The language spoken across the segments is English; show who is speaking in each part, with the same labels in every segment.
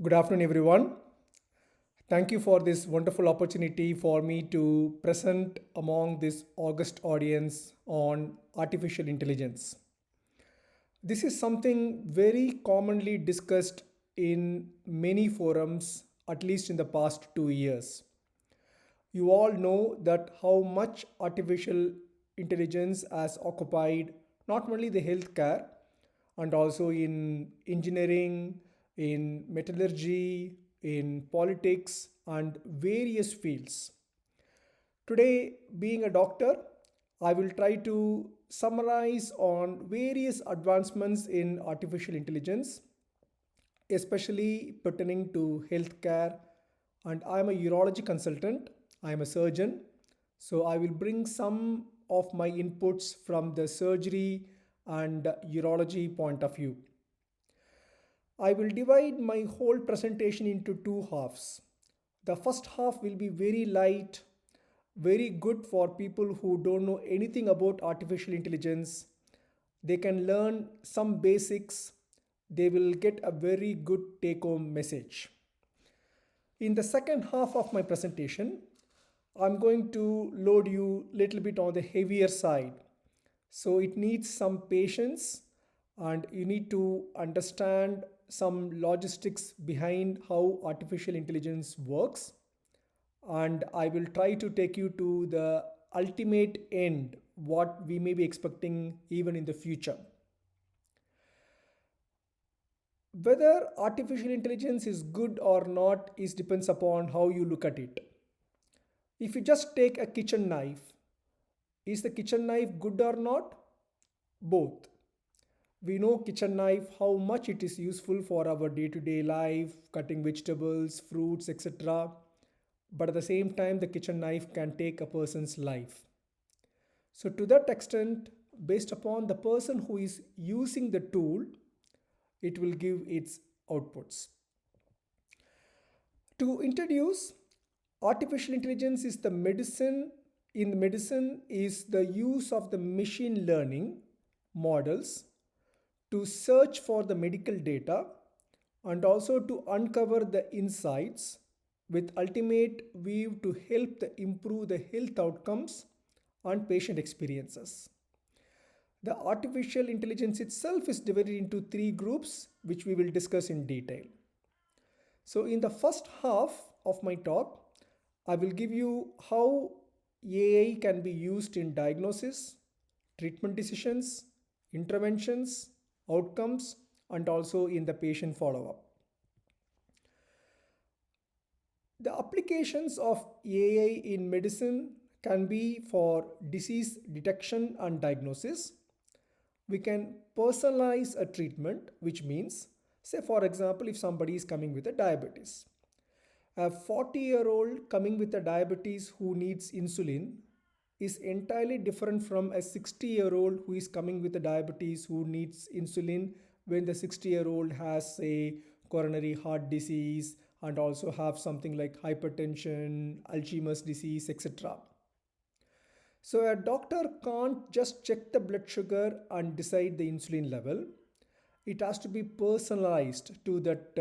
Speaker 1: Good afternoon, everyone. Thank you for this wonderful opportunity for me to present among this august audience on artificial intelligence. This is something very commonly discussed in many forums, at least in the past 2 years. You all know that how much artificial intelligence has occupied not only the healthcare and also in engineering, in metallurgy, in politics, and various fields. Today, being a doctor, I will try to summarize on various advancements in artificial intelligence, especially pertaining to healthcare. And I am a urology consultant, I am a surgeon. So I will bring some of my inputs from the surgery and urology point of view. I will divide my whole presentation into two halves. The first half will be very light, very good for people who don't know anything about artificial intelligence. They can learn some basics. They will get a very good take home message. In the second half of my presentation, I'm going to load you a little bit on the heavier side. So it needs some patience and you need to understand some logistics behind how artificial intelligence works. And I will try to take you to the ultimate end, what we may be expecting even in the future. Whether artificial intelligence is good or not is depends upon how you look at it. If you just take a kitchen knife, is the kitchen knife good or not? Both. We know kitchen knife how much it is useful for our day-to-day life, cutting vegetables, fruits, etc. But at the same time, the kitchen knife can take a person's life. So to that extent, based upon the person who is using the tool, it will give its outputs. To introduce, artificial intelligence is the medicine. In medicine is the use of the machine learning models to search for the medical data and also to uncover the insights with ultimate view to help improve the health outcomes and patient experiences. The artificial intelligence itself is divided into three groups, which we will discuss in detail. So in the first half of my talk, I will give you how AI can be used in diagnosis, treatment decisions, interventions, outcomes, and also in the patient follow-up. The applications of AI in medicine can be for disease detection and diagnosis. We can personalize a treatment, which means, say for example, if somebody is coming with a diabetes, a 40-year-old coming with a diabetes who needs insulin is entirely different from a 60-year-old who is coming with a diabetes who needs insulin when the 60-year-old has a coronary heart disease and also have something like hypertension, Alzheimer's disease, etc. So a doctor can't just check the blood sugar and decide the insulin level. It has to be personalized to that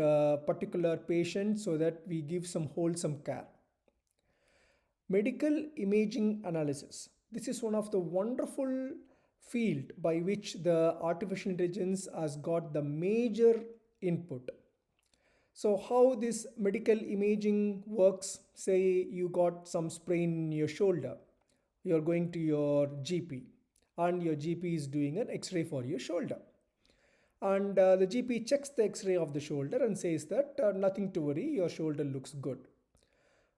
Speaker 1: particular patient so that we give some wholesome care. Medical imaging analysis. This is one of the wonderful field by which the artificial intelligence has got the major input. So how this medical imaging works, say you got some sprain in your shoulder, you're going to your GP and your GP is doing an x-ray for your shoulder. And the GP checks the x-ray of the shoulder and says that nothing to worry, your shoulder looks good.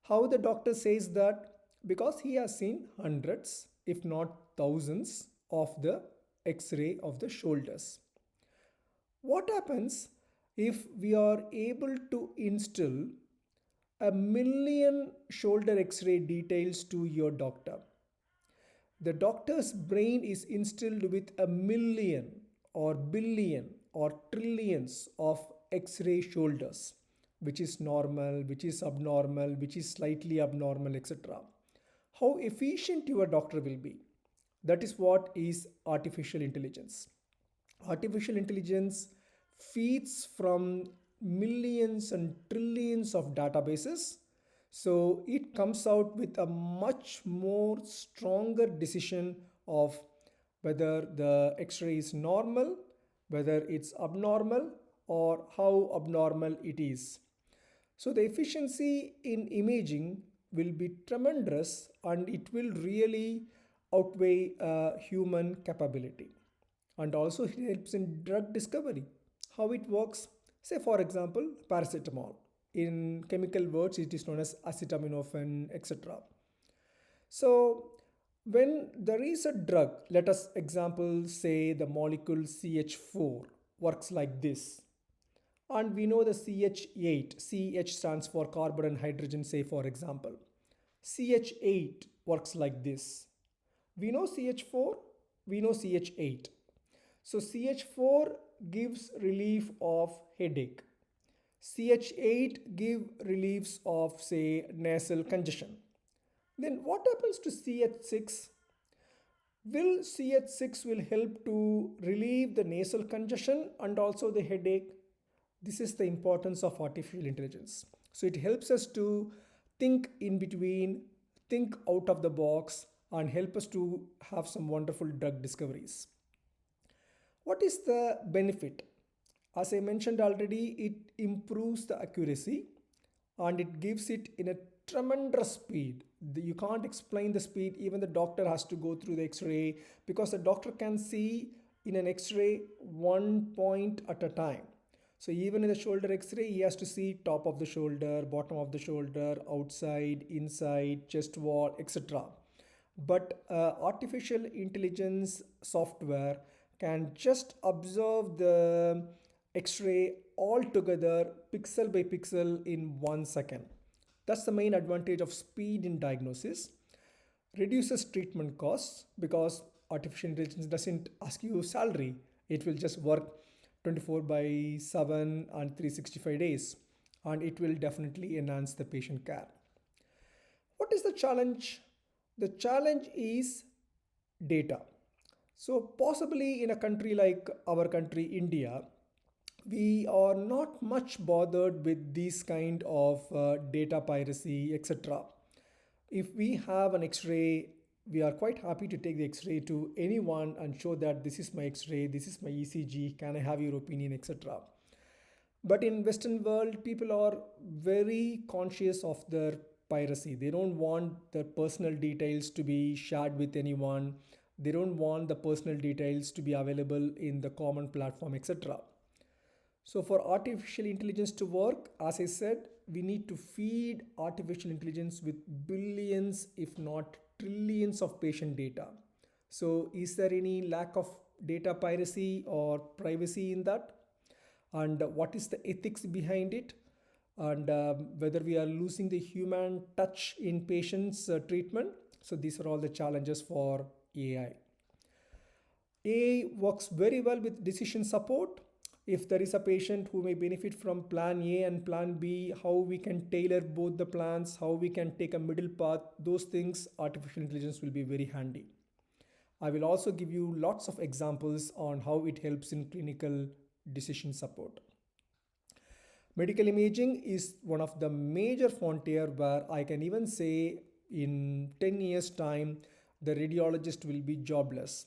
Speaker 1: How the doctor says that? Because he has seen hundreds, if not thousands, of the x-ray of the shoulders. What happens if we are able to instill a million shoulder x-ray details to your doctor? The doctor's brain is instilled with a million or billion or trillions of x-ray shoulders, which is normal, which is abnormal, which is slightly abnormal, etc. How efficient your doctor will be. That is what is artificial intelligence. Artificial intelligence feeds from millions and trillions of databases. So it comes out with a much more stronger decision of whether the x-ray is normal, whether it's abnormal, or how abnormal it is. So the efficiency in imaging will be tremendous and it will really outweigh human capability. And also it helps in drug discovery. How it works? Say for example, paracetamol. In chemical words, it is known as acetaminophen, etc. So when there is a drug, let us example say the molecule CH4 works like this. And we know the CH8, CH stands for carbon and hydrogen, say for example. CH8 works like this. We know CH4, we know CH8. So CH4 gives relief of headache. CH8 give reliefs of say nasal congestion. Then what happens to CH6? Will CH6 will help to relieve the nasal congestion and also the headache? This is the importance of artificial intelligence. So it helps us to think in between, think out of the box, and help us to have some wonderful drug discoveries. What is the benefit? As I mentioned already, it improves the accuracy and it gives it in a tremendous speed. You can't explain the speed. Even the doctor has to go through the x-ray because the doctor can see in an x-ray one point at a time. So even in the shoulder x-ray, he has to see top of the shoulder, bottom of the shoulder, outside, inside, chest wall, etc. But artificial intelligence software can just observe the x-ray all together pixel by pixel in 1 second. That's the main advantage of speed in diagnosis. Reduces treatment costs because artificial intelligence doesn't ask you salary. It will just work 24 by 7 and 365 days, and it will definitely enhance the patient care. What is the challenge? The challenge is data. So possibly in a country like our country, India, we are not much bothered with these kind of data piracy, etc. If we have an x-ray, we are quite happy to take the x-ray to anyone and show that this is my x-ray, this is my ECG, can I have your opinion, etc. But in Western world, people are very conscious of their piracy. They don't want their personal details to be shared with anyone. They don't want the personal details to be available in the common platform, etc. So for artificial intelligence to work, as I said, we need to feed artificial intelligence with billions, if not trillions of patient data. So is there any lack of data piracy or privacy in that? And what is the ethics behind it? And whether we are losing the human touch in patients' treatment? So these are all the challenges for AI. AI works very well with decision support. If there is a patient who may benefit from plan A and plan B, how we can tailor both the plans, how we can take a middle path, those things artificial intelligence will be very handy. I will also give you lots of examples on how it helps in clinical decision support. Medical imaging is one of the major frontier where I can even say in 10 years time, the radiologist will be jobless.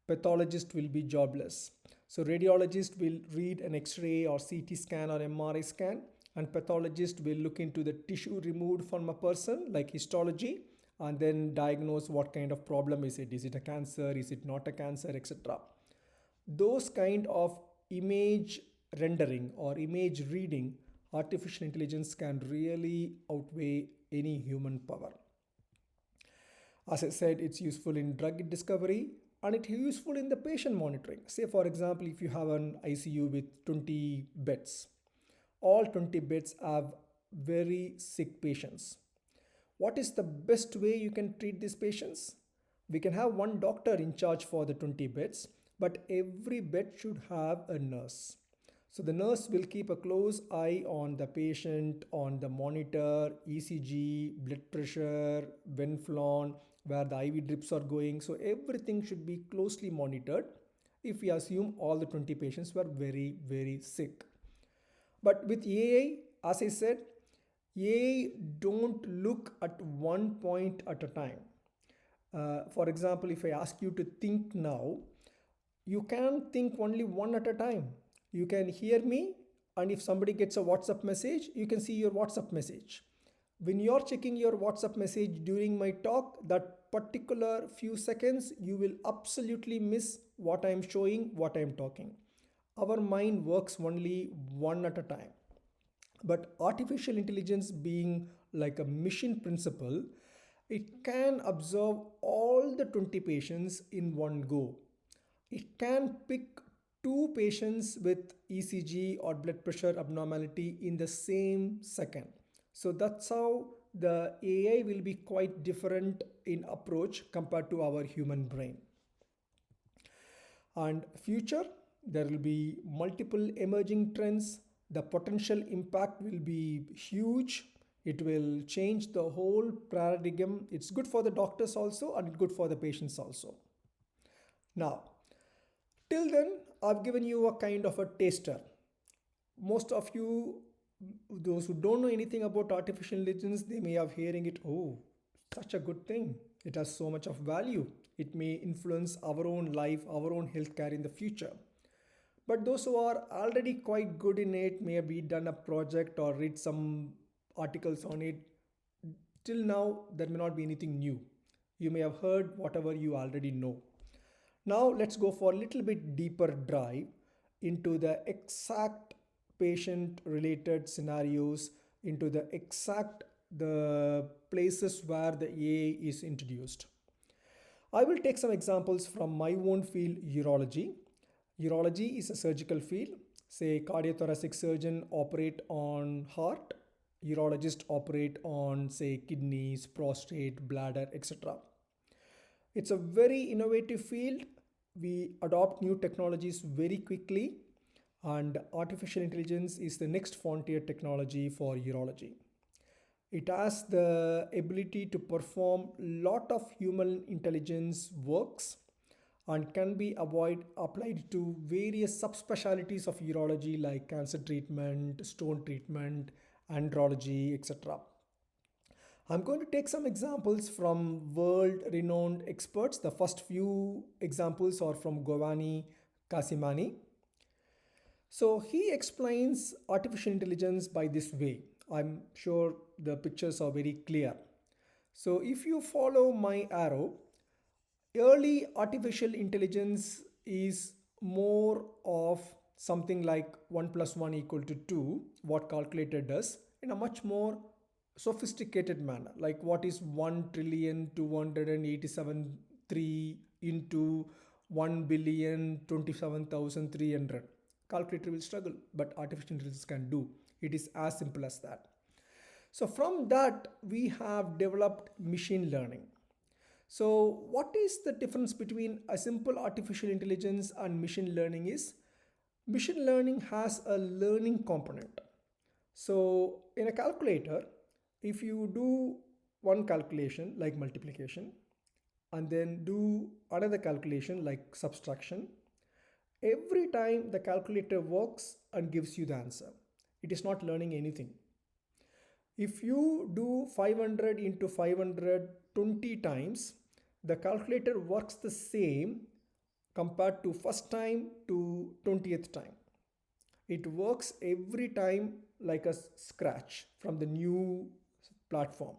Speaker 1: Pathologist will be jobless. So radiologist will read an X-ray or CT scan or MRI scan, and pathologist will look into the tissue removed from a person like histology and then diagnose what kind of problem is it. Is it a cancer? Is it not a cancer, etc. Those kind of image rendering or image reading, artificial intelligence can really outweigh any human power. As I said, it's useful in drug discovery and it's useful in the patient monitoring. Say for example, if you have an ICU with 20 beds, all 20 beds have very sick patients. What is the best way you can treat these patients? We can have one doctor in charge for the 20 beds, but every bed should have a nurse. So the nurse will keep a close eye on the patient, on the monitor, ECG, blood pressure, Venflon, where the IV drips are going. So everything should be closely monitored if we assume all the 20 patients were very, very sick. But with AI, as I said, AI don't look at one point at a time. For example, if I ask you to think now, you can think only one at a time. You can hear me, and if somebody gets a WhatsApp message, you can see your WhatsApp message. When you're checking your WhatsApp message during my talk, that particular few seconds, you will absolutely miss what I'm showing, what I'm talking. Our mind works only one at a time. But artificial intelligence, being like a mission principle, it can observe all the 20 patients in one go. It can pick two patients with ECG or blood pressure abnormality in the same second. So that's how the AI will be quite different in approach compared to our human brain. And future, there will be multiple emerging trends. The potential impact will be huge. It will change the whole paradigm. It's good for the doctors also, and good for the patients also. Now, till then, I've given you a kind of a taster. Most of you, those who don't know anything about artificial intelligence, they may have hearing it, oh, such a good thing. It has so much of value. It may influence our own life, our own healthcare in the future. But those who are already quite good in it, may have done a project or read some articles on it. Till now, there may not be anything new. You may have heard whatever you already know. Now let's go for a little bit deeper dive into the exact patient related scenarios, into the exact the places where the AI is introduced. I will take some examples from my own field, urology. Urology is a surgical field. Say cardiothoracic surgeon operate on heart, urologist operate on say kidneys, prostate, bladder, etc. It's a very innovative field. We adopt new technologies very quickly, and artificial intelligence is the next frontier technology for urology. It has the ability to perform lot of human intelligence works and can be applied to various subspecialties of urology like cancer treatment, stone treatment, andrology, etc. I'm going to take some examples from world renowned experts. The first few examples are from Giovanni Casimani. So he explains artificial intelligence by this way. I'm sure the pictures are very clear. So if you follow my arrow, early artificial intelligence is more of something like 1 plus 1 equal to 2, what calculator does, in a much more sophisticated manner, like what is 1,287,3 into 1,027,300. Calculator will struggle, but artificial intelligence can do. It is as simple as that. So from that, we have developed machine learning. So what is the difference between a simple artificial intelligence and machine learning is, machine learning has a learning component. So in a calculator, if you do one calculation like multiplication and then do another calculation like subtraction, every time the calculator works and gives you the answer. It is not learning anything. If you do 500 into 500 20 times, the calculator works the same compared to first time to 20th time. It works every time like a scratch from the new platform.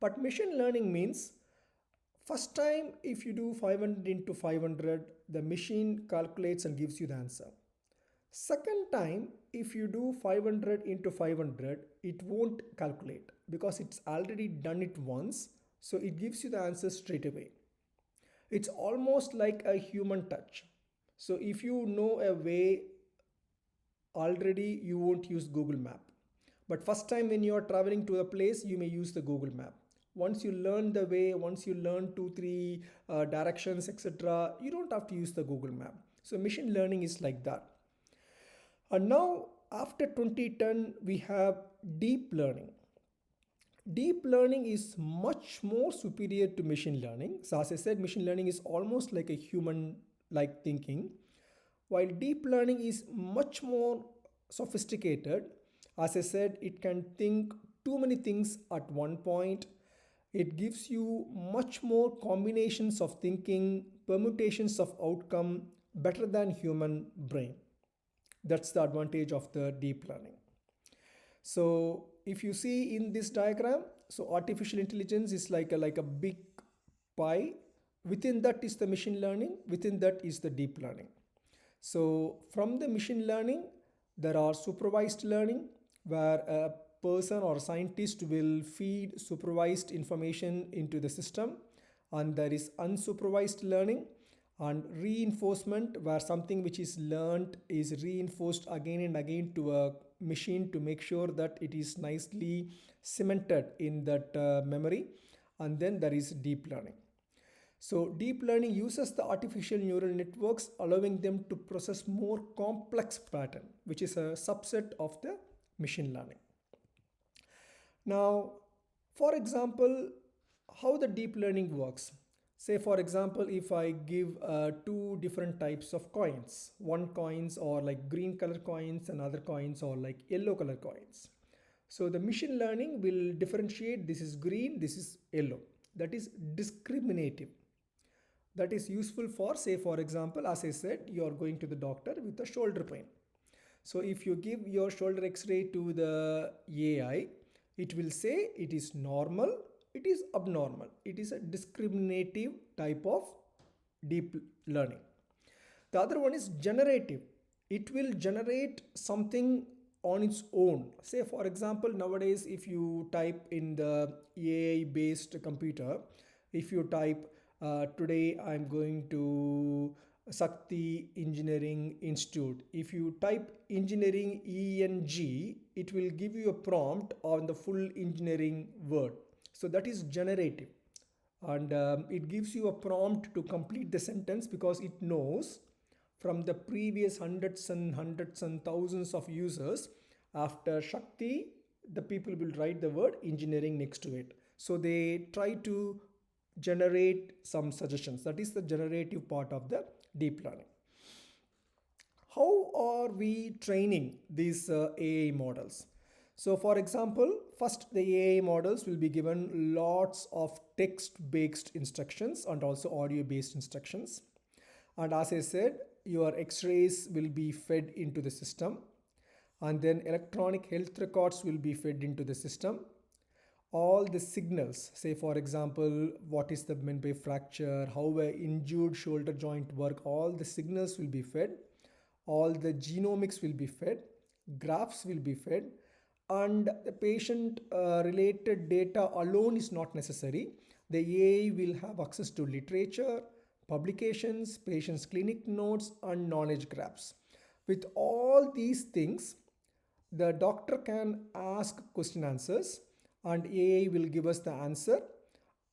Speaker 1: But machine learning means first time if you do 500 into 500, the machine calculates and gives you the answer. Second time, if you do 500 into 500, it won't calculate because it's already done it once. So it gives you the answer straight away. It's almost like a human touch. So if you know a way already, you won't use Google Map. But first time when you are traveling to a place, you may use the Google Map. Once you learn the way, once you learn 2-3 directions, etc., you don't have to use the Google Map. So machine learning is like that. And now after 2010, we have deep learning. Deep learning is much more superior to machine learning. So as I said, machine learning is almost like a human like thinking, while deep learning is much more sophisticated. As I said, it can think too many things at one point. It gives you much more combinations of thinking, permutations of outcome better than human brain. That's the advantage of the deep learning. So if you see in this diagram, so artificial intelligence is like a big pie. Within that is the machine learning, within that is the deep learning. So from the machine learning, there are supervised learning where a person or scientist will feed supervised information into the system, and there is unsupervised learning and reinforcement where something which is learned is reinforced again and again to a machine to make sure that it is nicely cemented in that memory. And then there is deep learning. So deep learning uses the artificial neural networks, allowing them to process more complex pattern, which is a subset of the machine learning. Now, for example, how the deep learning works. Say for example, if I give two different types of coins, one coins are like green color coins and other coins are like yellow color coins. So the machine learning will differentiate this is green, this is yellow. That is discriminative. That is useful for, say for example, as I said, you are going to the doctor with a shoulder pain. So if you give your shoulder x-ray to the AI, it will say it is normal, it is abnormal. It is a discriminative type of deep learning. The other one is generative. It will generate something on its own. Say for example, nowadays if you type in the AI based computer, if you type today I'm going to Sakti Engineering Institute. If you type engineering ENG, it will give you a prompt on the full engineering word. So that is generative. And it gives you a prompt to complete the sentence because it knows from the previous hundreds and thousands of users, after Shakti, the people will write the word engineering next to it. So they try to generate some suggestions. That is the generative part of the deep learning. How are we training these AI models? So for example, first the AI models will be given lots of text-based instructions and also audio-based instructions. And as I said, your x-rays will be fed into the system, and then electronic health records will be fed into the system. All the signals, say for example, what is the meant by fracture, how a injured shoulder joint work, all the signals will be fed, all the genomics will be fed, graphs will be fed, and the patient related data alone is not necessary. The AI will have access to literature, publications, patient's clinic notes, and knowledge graphs. With all these things, the doctor can ask question answers and AI will give us the answer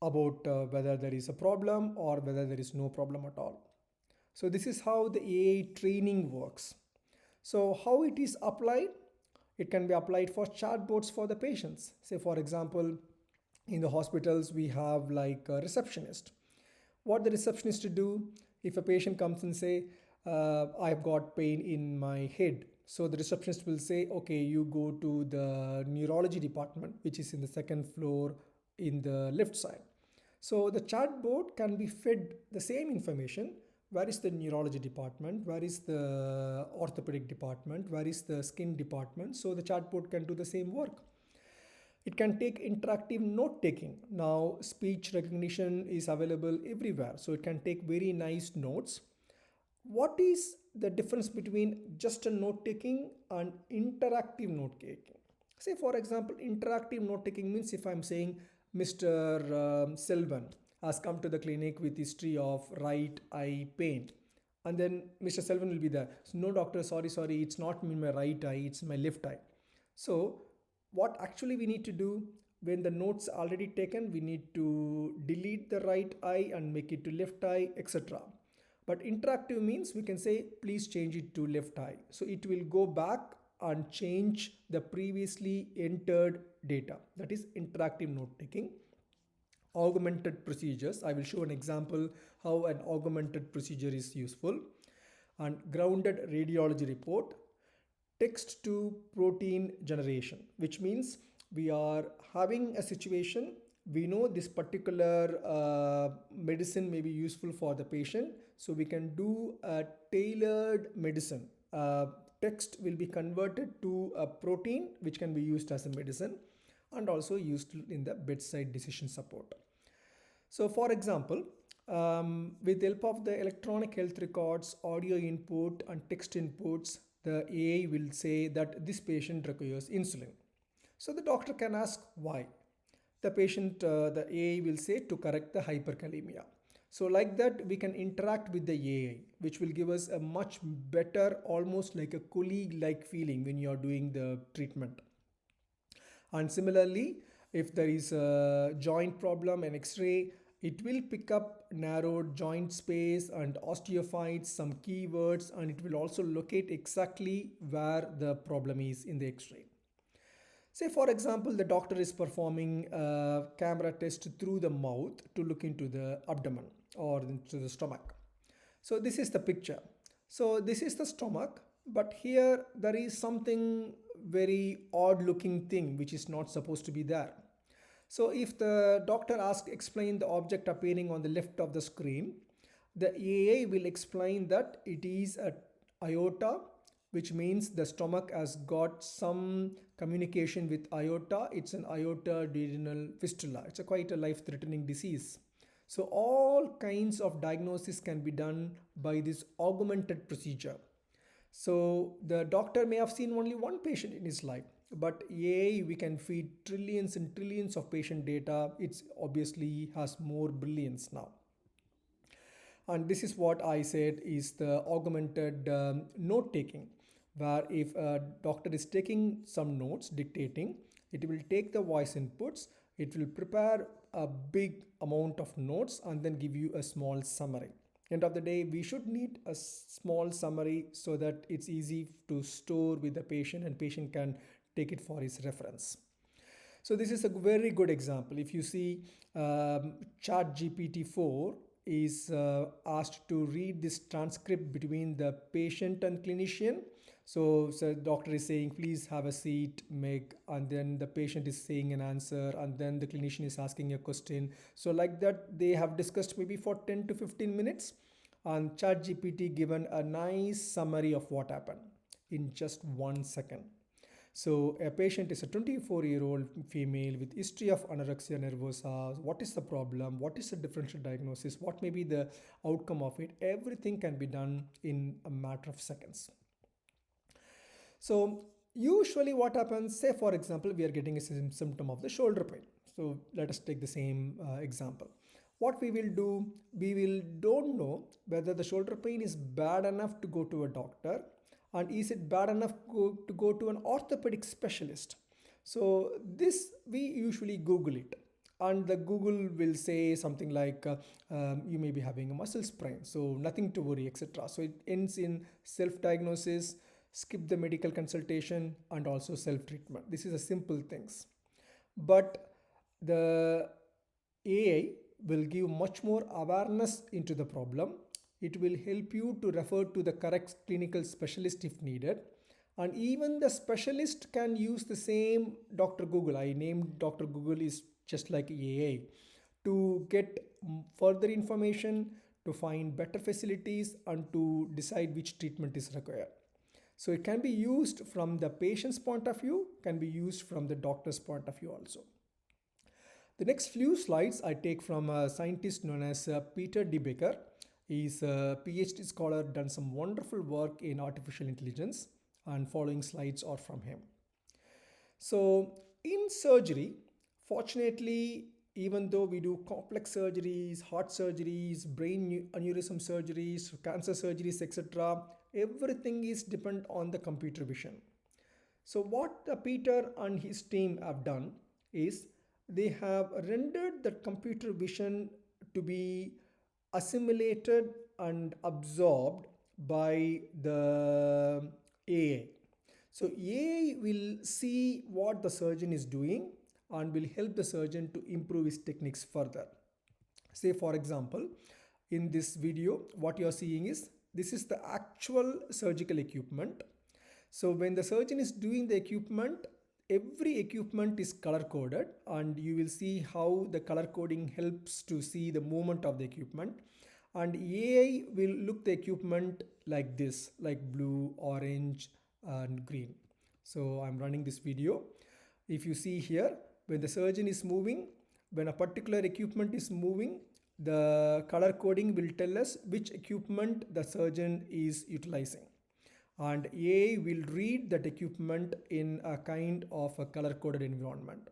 Speaker 1: about whether there is a problem or whether there is no problem at all. So this is how the AI training works. So how it is applied? It can be applied for chatbots for the patients. Say for example, in the hospitals we have like a receptionist. What the receptionist to do if a patient comes and say, I've got pain in my head. So the receptionist will say, okay, you go to the neurology department, which is in the second floor in the left side. So the chatbot can be fed the same information. Where is the neurology department? Where is the orthopedic department? Where is the skin department? So the chatbot can do the same work. It can take interactive note taking. Now speech recognition is available everywhere. So it can take very nice notes. What is the difference between just a note taking and interactive note taking? Say for example, interactive note taking means if I'm saying Mr. Selvan has come to the clinic with history of right eye pain, and then Mr. Selvan will be there. So, no doctor, sorry, it's not in my right eye, it's my left eye. So what actually we need to do, when the notes are already taken, we need to delete the right eye and make it to left eye, etc. But interactive means we can say please change it to left eye. So it will go back and change the previously entered data. That is interactive note taking. Augmented procedures, I will show an example how an augmented procedure is useful. And grounded radiology report. text to protein generation, which means we are having a situation. We know this particular medicine may be useful for the patient, so we can do a tailored medicine. Text will be converted to a protein which can be used as a medicine and also used in the bedside decision support. So for example, with the help of the electronic health records, audio input and text inputs, the AI will say that this patient requires insulin. So the doctor can ask why. The AI will say to correct the hyperkalemia. So like that, we can interact with the AI, which will give us a much better, almost like a colleague-like feeling when you are doing the treatment. And similarly, if there is a joint problem, an X-ray, it will pick up narrowed joint space and osteophytes, some keywords, and it will also locate exactly where the problem is in the X-ray. Say for example, the doctor is performing a camera test through the mouth to look into the abdomen or into the stomach. So this is the picture. So this is the stomach, but here there is something very odd looking thing which is not supposed to be there. So if the doctor asks explain the object appearing on the left of the screen, the AI will explain that it is a aorta, which means the stomach has got some communication with aorta. It's an aortoduodenal fistula. It's quite a life-threatening disease. So all kinds of diagnosis can be done by this augmented procedure. So the doctor may have seen only one patient in his life, but AI, we can feed trillions and trillions of patient data. It's obviously has more brilliance now. And this is what I said is the augmented note taking, where if a doctor is taking some notes, dictating, it will take the voice inputs, it will prepare a big amount of notes and then give you a small summary. End of the day, we should need a small summary so that it's easy to store with the patient and patient can take it for his reference. So this is a very good example. If you see Chat GPT-4 is asked to read this transcript between the patient and clinician. So doctor is saying, please have a seat, Meg, and then the patient is saying an answer, and then the clinician is asking a question. So like that, they have discussed maybe for 10 to 15 minutes, and ChatGPT given a nice summary of what happened in just 1 second. So a patient is a 24-year-old female with history of anorexia nervosa. What is the problem? What is the differential diagnosis? What may be the outcome of it? Everything can be done in a matter of seconds. So usually what happens, say for example, we are getting a symptom of the shoulder pain. So let us take the same example. What we will do, don't know whether the shoulder pain is bad enough to go to a doctor, and is it bad enough to go to an orthopedic specialist. So this we usually Google it, and the Google will say something like you may be having a muscle sprain, so nothing to worry, etc. So it ends in self-diagnosis, skip the medical consultation, and also self-treatment. This is a simple things, but the AI will give much more awareness into the problem. It will help you to refer to the correct clinical specialist if needed. And even the specialist can use the same Dr. Google. I named Dr. Google is just like AI to get further information, to find better facilities, and to decide which treatment is required. So it can be used from the patient's point of view, can be used from the doctor's point of view also. The next few slides I take from a scientist known as Peter De Becker. He's a PhD scholar, done some wonderful work in artificial intelligence, and following slides are from him. So in surgery, fortunately, even though we do complex surgeries, heart surgeries, brain aneurysm surgeries, cancer surgeries, etc., everything is dependent on the computer vision. So what Peter and his team have done is they have rendered that computer vision to be assimilated and absorbed by the AI. So AI will see what the surgeon is doing and will help the surgeon to improve his techniques further. Say for example, in this video, what you are seeing is this is the actual surgical equipment. So when the surgeon is doing the equipment, every equipment is color coded, and you will see how the color coding helps to see the movement of the equipment. And AI will look the equipment like this, like blue, orange, and green. So I'm running this video. If you see here, when the surgeon is moving, when a particular equipment is moving, the color coding will tell us which equipment the surgeon is utilizing, and AI will read that equipment in a kind of a color coded environment.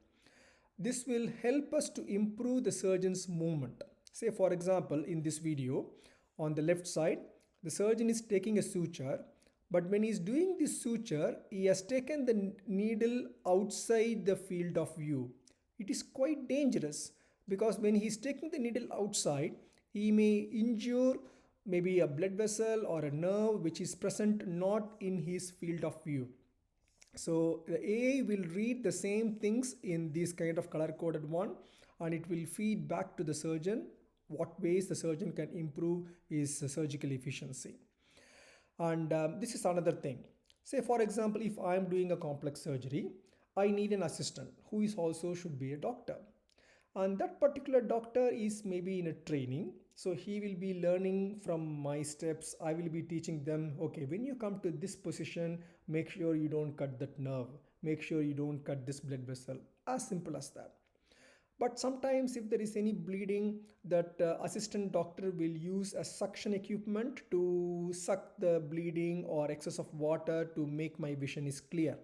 Speaker 1: This will help us to improve the surgeon's movement. Say for example, in this video, on the left side, the surgeon is taking a suture, but when he is doing this suture, he has taken the needle outside the field of view. It is quite dangerous, because when he is taking the needle outside, he may injure maybe a blood vessel or a nerve which is present not in his field of view. So the AI will read the same things in this kind of color coded one, and it will feed back to the surgeon what ways the surgeon can improve his surgical efficiency. And this is another thing. Say for example, if I am doing a complex surgery, I need an assistant who is also should be a doctor, and that particular doctor is maybe in a training, so he will be learning from my steps. I will be teaching them, okay, when you come to this position, make sure you don't cut that nerve, make sure you don't cut this blood vessel, as simple as that. But sometimes if there is any bleeding, that assistant doctor will use a suction equipment to suck the bleeding or excess of water to make my vision is clear.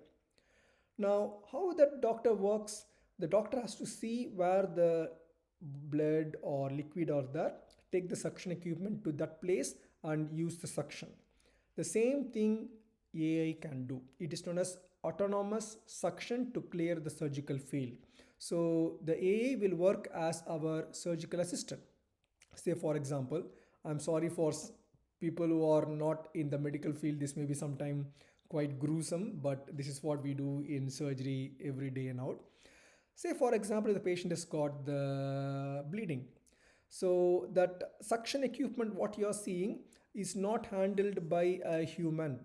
Speaker 1: Now, how that doctor works, the doctor has to see where the blood or liquid are there, take the suction equipment to that place and use the suction. The same thing AI can do. It is known as autonomous suction to clear the surgical field. So the AI will work as our surgical assistant. Say for example, I'm sorry for people who are not in the medical field, this may be sometime quite gruesome, but this is what we do in surgery every day and out. Say for example, the patient has got the bleeding, so that suction equipment what you are seeing is not handled by a human,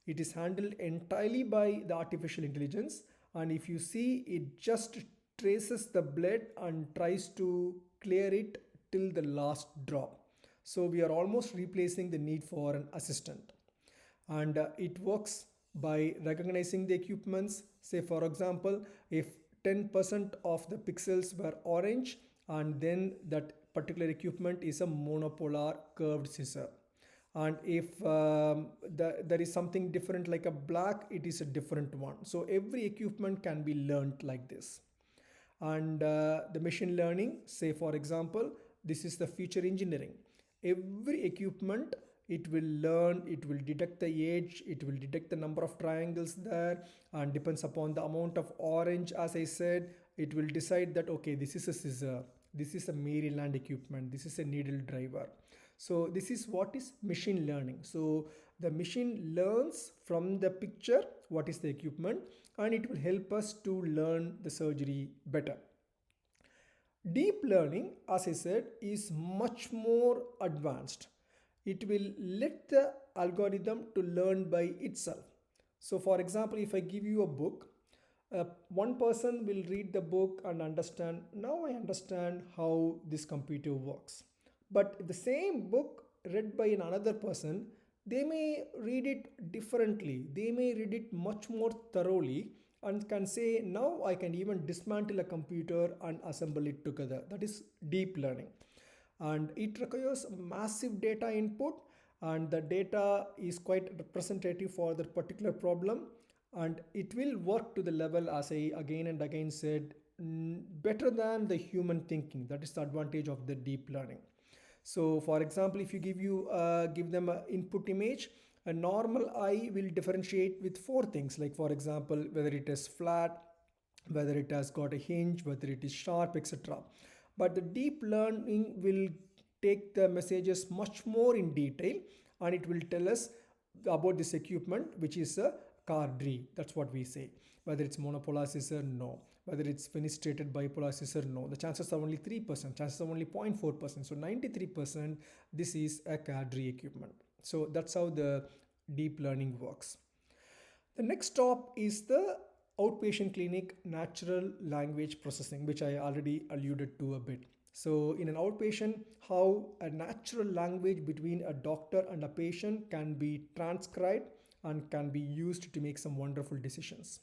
Speaker 1: it is handled entirely by the artificial intelligence. And if you see, it just traces the blood and tries to clear it till the last drop. So we are almost replacing the need for an assistant. And it works by recognizing the equipments. Say for example, if 10% of the pixels were orange, and then that particular equipment is a monopolar curved scissor, and if there is something different like a black, it is a different one. So every equipment can be learned like this. And the machine learning, say for example, this is the feature engineering. Every equipment, it will learn, it will detect the edge, it will detect the number of triangles there, and depends upon the amount of orange, as I said, it will decide that okay, this is a scissor, this is a Maryland equipment, this is a needle driver. So this is what is machine learning. So the machine learns from the picture what is the equipment, and it will help us to learn the surgery better. Deep learning, as I said, is much more advanced. It will let the algorithm to learn by itself. So for example, if I give you a book, one person will read the book and understand, now I understand how this computer works. But the same book read by another person, they may read it differently, they may read it much more thoroughly, and can say, now I can even dismantle a computer and assemble it together. That is deep learning. And it requires massive data input, and the data is quite representative for that particular problem, and it will work to the level, as I again and again said, better than the human thinking. That is the advantage of the deep learning. So for example, if you give them an input image, a normal eye will differentiate with four things, like for example, whether it is flat, whether it has got a hinge, whether it is sharp, etc. But the deep learning will take the messages much more in detail, and it will tell us about this equipment, which is a cardri. That's what we say. Whether it's monopolar scissor, no. Whether it's fenestrated bipolar scissor, no. The chances are only 3%, chances are only 0.4%. So 93%, this is a cardri equipment. So that's how the deep learning works. The next stop is the outpatient clinic natural language processing, which I already alluded to a bit. So, in an outpatient, how a natural language between a doctor and a patient can be transcribed and can be used to make some wonderful decisions.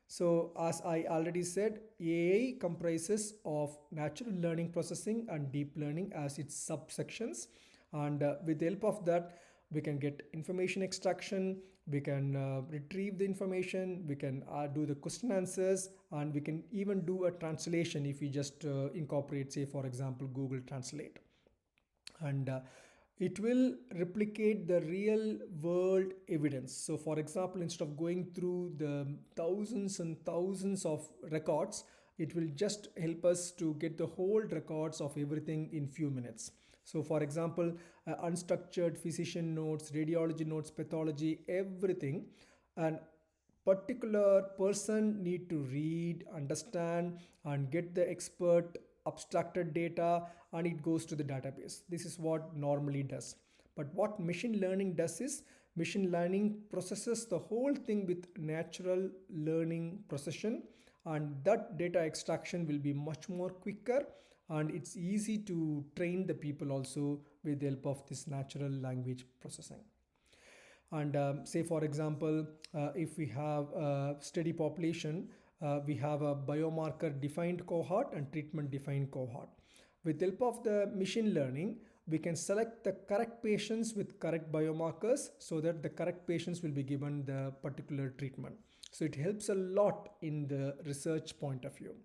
Speaker 1: So, as I already said, AI comprises of natural learning processing and deep learning as its subsections. And with the help of that, we can get information extraction, we can retrieve the information, we can do the question answers, and we can even do a translation if we just incorporate, say, for example, Google Translate. And it will replicate the real world evidence. So for example, instead of going through the thousands and thousands of records, it will just help us to get the whole records of everything in few minutes. So for example, unstructured physician notes, radiology notes, pathology, everything, and particular person need to read, understand, and get the expert abstracted data, and it goes to the database. This is what normally does. But what machine learning does is machine learning processes the whole thing with natural learning procession, and that data extraction will be much more quicker, and it's easy to train the people also with the help of this natural language processing. And say for example, if we have a steady population, we have a biomarker defined cohort and treatment defined cohort. With the help of the machine learning, we can select the correct patients with correct biomarkers so that the correct patients will be given the particular treatment. So it helps a lot in the research point of view.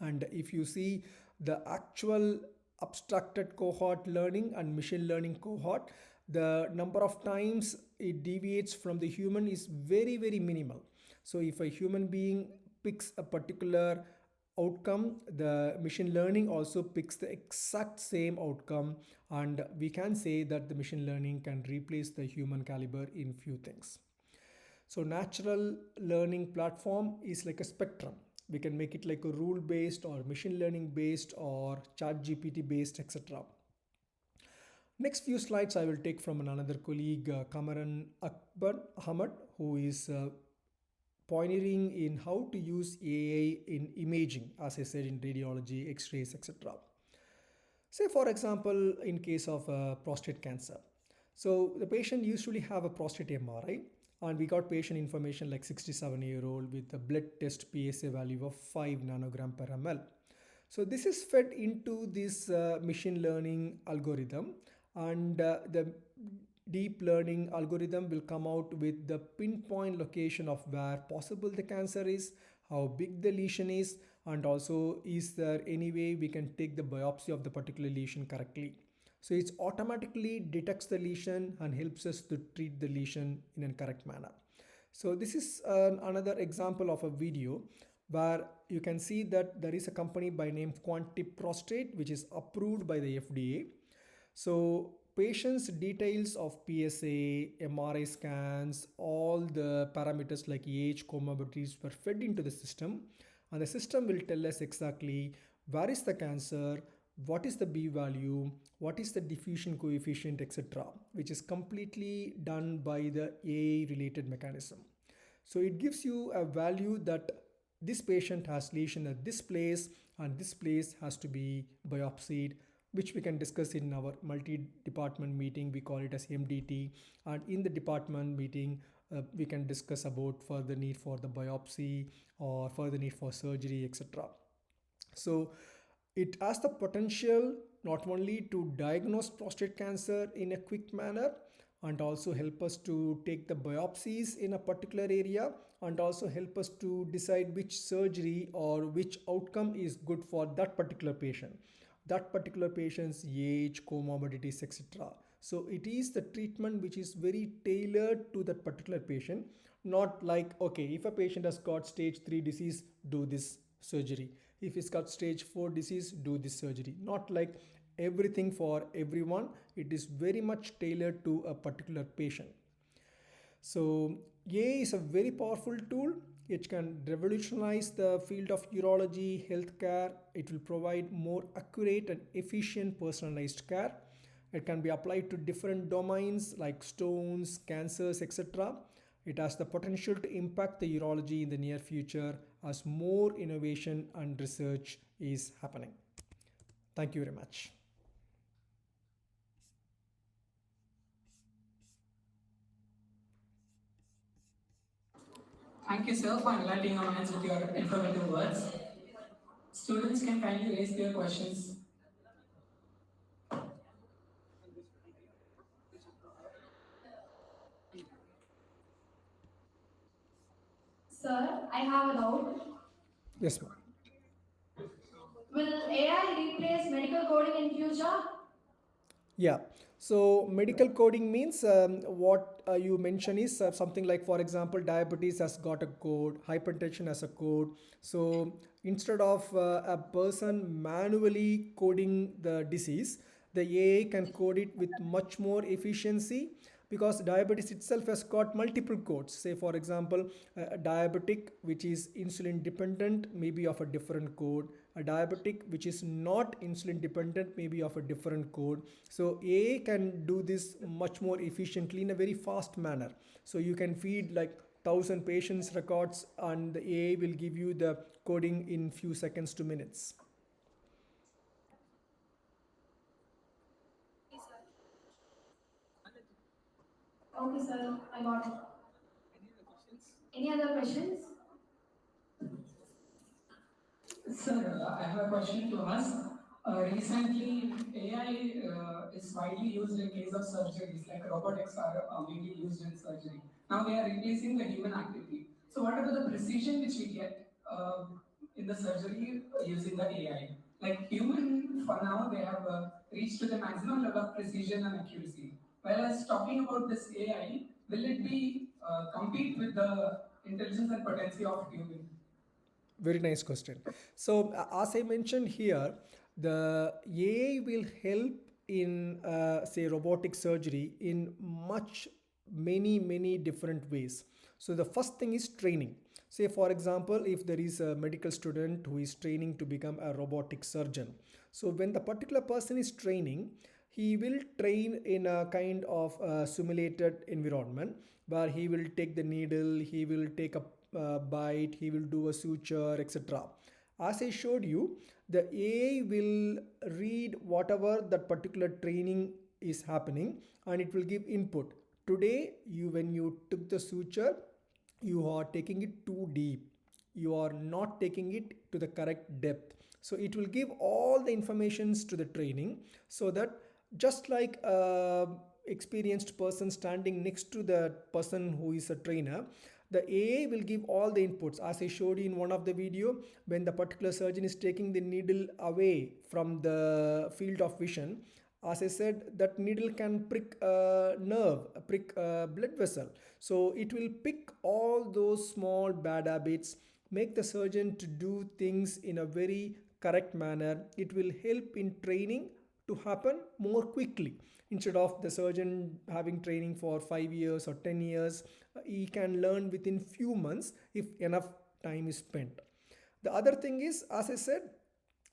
Speaker 1: And if you see the actual abstracted cohort learning and machine learning cohort, the number of times it deviates from the human is very, very minimal. So if a human being picks a particular outcome, the machine learning also picks the exact same outcome, and we can say that the machine learning can replace the human caliber in few things. So natural learning platform is like a spectrum. We can make it like a rule based or machine learning based or chat GPT based, etc. Next few slides I will take from another colleague, Kamaran Akbar Ahmad, who is pioneering in how to use AI in imaging, as I said, in radiology, x-rays, etc. Say for example, in case of prostate cancer. So the patient usually have a prostate MRI, and we got patient information like 67-year-old with a blood test PSA value of 5 nanogram per ml. So this is fed into this machine learning algorithm, and the deep learning algorithm will come out with the pinpoint location of where possible the cancer is, how big the lesion is, and also is there any way we can take the biopsy of the particular lesion correctly. So it automatically detects the lesion and helps us to treat the lesion in a correct manner. So this is another example of a video where you can see that there is a company by name Quantip Prostate which is approved by the FDA. So patients' details of PSA, MRI scans, all the parameters like age, comorbidities were fed into the system, and the system will tell us exactly where is the cancer, what is the B value, what is the diffusion coefficient, etc., which is completely done by the AI related mechanism. So it gives you a value that this patient has lesion at this place and this place has to be biopsied, which we can discuss in our multi-department meeting. We call it as MDT, and in the department meeting we can discuss about further need for the biopsy or further need for surgery, etc. So it has the potential not only to diagnose prostate cancer in a quick manner and also help us to take the biopsies in a particular area and also help us to decide which surgery or which outcome is good for that particular patient, that particular patient's age, comorbidities, etc. So it is the treatment which is very tailored to that particular patient, not like, okay, if a patient has got stage 3 disease, do this surgery. If it's got stage 4 disease, do this surgery. Not like everything for everyone. It is very much tailored to a particular patient. So AI is a very powerful tool. It can revolutionize the field of urology, healthcare. It will provide more accurate and efficient personalized care. It can be applied to different domains like stones, cancers, etc. It has the potential to impact the urology in the near future as more innovation and research is happening. Thank you very much.
Speaker 2: Thank you, sir, for enlightening our minds with your informative words. Students can kindly raise their questions.
Speaker 3: Sir, I have a doubt.
Speaker 1: Yes, ma'am.
Speaker 3: Will AI replace medical coding in future?
Speaker 1: Yeah. So medical coding means what you mention is something like, for example, diabetes has got a code, hypertension has a code. So instead of a person manually coding the disease, the AI can code it with much more efficiency, because diabetes itself has got multiple codes. Say for example, a diabetic which is insulin dependent may be of a different code, a diabetic which is not insulin dependent may be of a different code. So AI can do this much more efficiently in a very fast manner. So you can feed like 1,000 patients records and the AI will give you the coding in few seconds to minutes.
Speaker 3: Okay, sir, I got it. Any other questions?
Speaker 2: Sir, I have a question to ask. Recently, AI is widely used in case of surgeries, like robotics are mainly used in surgery. Now they are replacing the human activity. So what about the precision which we get in the surgery using the AI? Like human, for now, they have reached to the maximum level of precision and accuracy. Whereas talking about this AI, will it be compete with the intelligence and potency of human?
Speaker 1: Very nice question. So, as I mentioned here, the AI will help in, say, robotic surgery in many different ways. So, the first thing is training. Say, for example, if there is a medical student who is training to become a robotic surgeon. So, when the particular person is training, he will train in a kind of simulated environment where he will take the needle, he will take a bite, he will do a suture, etc. As I showed you, the AI will read whatever that particular training is happening and it will give input. Today, when you took the suture, you are taking it too deep, you are not taking it to the correct depth. So it will give all the informations to the training, so that just like a experienced person standing next to the person who is a trainer, the AI will give all the inputs. As I showed you in one of the video, when the particular surgeon is taking the needle away from the field of vision, as I said, that needle can prick a nerve, prick a blood vessel. So it will pick all those small bad habits, make the surgeon to do things in a very correct manner. It will help in training to happen more quickly. Instead of the surgeon having training for 5 years or 10 years, he can learn within few months if enough time is spent. The other thing is, as I said,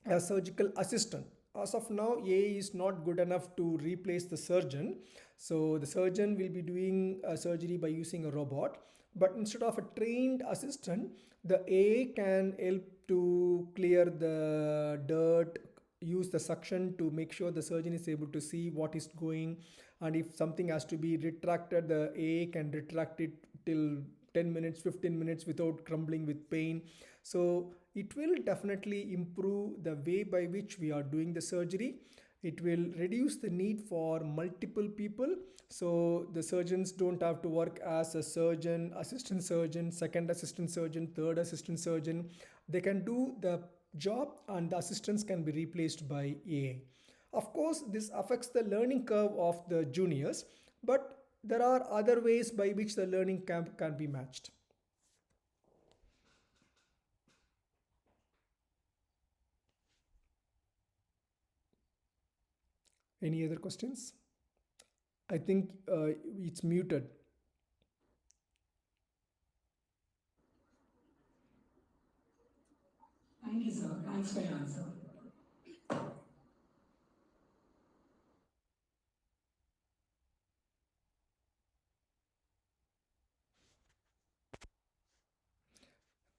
Speaker 1: a surgical assistant. As of now, AI is not good enough to replace the surgeon. So the surgeon will be doing a surgery by using a robot. But instead of a trained assistant, the AI can help to clear the dirt, use the suction to make sure the surgeon is able to see what is going, and if something has to be retracted, the AI can retract it till 10 minutes, 15 minutes without crumbling with pain. So it will definitely improve the way by which we are doing the surgery. It will reduce the need for multiple people. So the surgeons don't have to work as a surgeon, assistant surgeon, second assistant surgeon, third assistant surgeon. They can do the job and the assistants can be replaced by AI. Of course, this affects the learning curve of the juniors, but there are other ways by which the learning can be matched. Any other questions? I think it's muted.
Speaker 2: Thank you, sir. Thanks for your answer.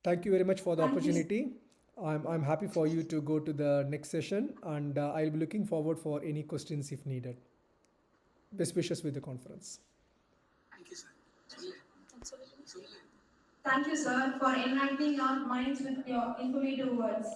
Speaker 1: Thank you very much for the
Speaker 3: Thank you.
Speaker 1: opportunity. I'm happy for you to go to the next session, and I'll be looking forward for any questions if needed. Best wishes with the conference.
Speaker 2: Thank you, sir.
Speaker 3: Thank you, sir, for enlightening our minds with your informative words.